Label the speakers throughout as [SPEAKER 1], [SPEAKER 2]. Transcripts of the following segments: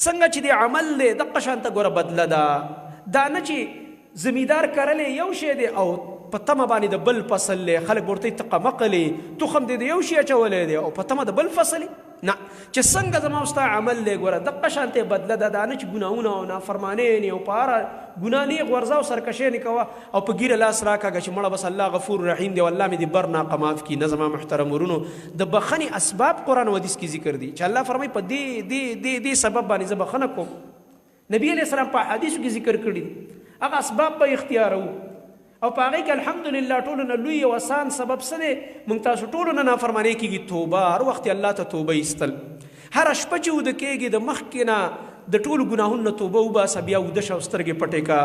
[SPEAKER 1] څنګه چې د عمل دی دقه شانته ګوره بدله ده دا نه چې زمیندار کرلی یو شی دی او په تمه باندې د بل فصل دی خلک ورته تقمقلی تخم دی د یو شی اچولی دی او په تمه د بل فصل نه چې څنګه زما او ستا عمل دی ګوره دقه شانته بدله ده دا نه چې ګناهونه او نافرمانۍ نه او په هره ګناه نیغ ورځه او سرکشۍ نه کوه او په ګیره لاس راکاږه چې مړه بس الله غفور رحیم دی او الله مې دې بر ناقه معاف کړي. نه زما محترم ورونو د بخښنې اسباب قرآن و حدیث کې ذکر دي چې الله فرمایي په دې سبب باندې زه بخښنه کوم. نبی علیه السلام په حدیثو کې ذکر کړي دي هغه اسباب به اختیارو او په هغې کې الحمدلله ټولو نه لوی او اسان سبب څه دی موږ تاسو ټولو نه نافرمانۍ کېږي توبه هر وخت الله ته توبه ایستل هره شپه چې وده کېږي د مخکې نه د ټولو ګناهونو نه توبه وباسه بیا وده شه او سترګې پټې کا.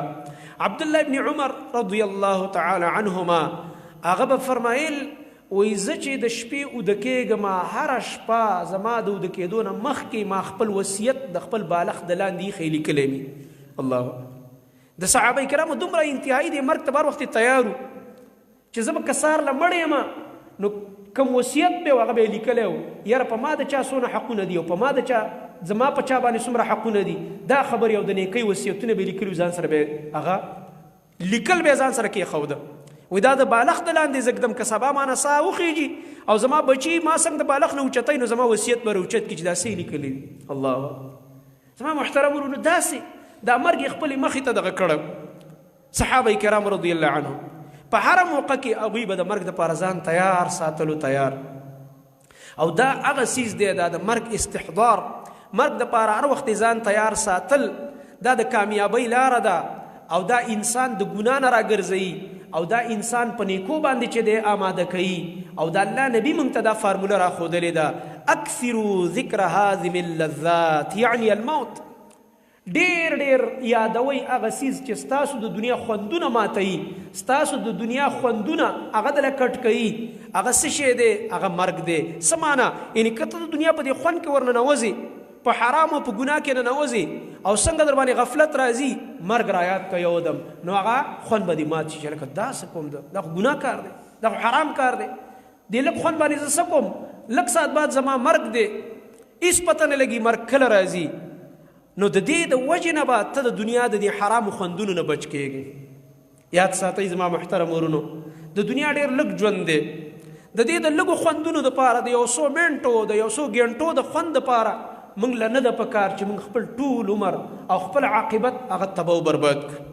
[SPEAKER 1] عبدالله ابن عمر رضی الله تعالی عنهما هغه به فرمایل وایي زه چې د شپې وده کېږم هره شپه زما د وده کېدو نه مخکې ما خپل وصیت د خپل بالغ د لاندې ایښی لیکلی مي. الله د صحابه کرامو دومره انتهایی د مرګ ته بر وخت تیارو چې زه به که سهار له مړ یم نو کوم وصیت به هغه به یې لیکلی و یاره په ما د چا څونه حقونه دي او په ما د چا زما په چا باندې څومره حقونه دي دا خبرې او د نیکۍ وصیتونه به یې لیکلي ځان سره به هغه لیکل به ځان سره کېښوده وایي دا د بالغ د لاندې زږدم که سبا مانه ساه وخیږي او زما بچي ما څنګه د بالغ نه اوچتی نو زما وصیت به راوچت کړي چې دا څه یې لیکلي دي. الله زما محترم ورونو داسې دا مرګ خپل مخې ته دغه کړه صحابه کرام رضی الله عنهم په هر موقع کې هغوی به د مرګ دپاره ځان تیار ساتلو تیار او دا هغه څیز دی دا د مرګ استحضار مرګ دپاره هر وخت ځان تیار ساتل دا د کامیابۍ لاره ده او دا انسان د ګناه نه راګرځوي او دا انسان په نیکو باندې چې دی آماده کوي او د الله نبي موږ ته دا فارموله راښودلې ده اکثروا ذکر هاضم اللذات یعنی الموت ډیر ډیر یادوئ هغه څیز چې ستاسو د دنیا خوندونه ماتوي ستاسو د دنیا خوندونه هغه دله کټ کوي هغه څه شی دی هغه مرګ دی څه معنا یعنې که ته د دنیا په دې خوند کې ورننوځې په حرام او په ګناه کې ننوځې او څنګه در باندې غفلت راځي مرګ را یاد که یو دم نو هغه خوند به دې مات شي چې لکه دا څه کوم ده دا خو ګناه کار دی دا خو حرام کار دی دې لږ خوند باندې زه څه کوم لږ ساعت بعد زما مرګ دی هېڅ پته نه لګي مرګ کله راځي نو د دې د وجې نه به ته د دنیا د دې حرامو خوندونو نه بچ کېږي. یاد ساتئ زما محترم ورونو د دنیا ډېر لږ ژوند دی د دې د لږو خوندونو دپاره د 100 منټو د 100 ګنټو د خوند دپاره موږ له نه ده پکار چې موږ خپل ټول عمر او خپل عاقبت هغه تباه و برباد کړو.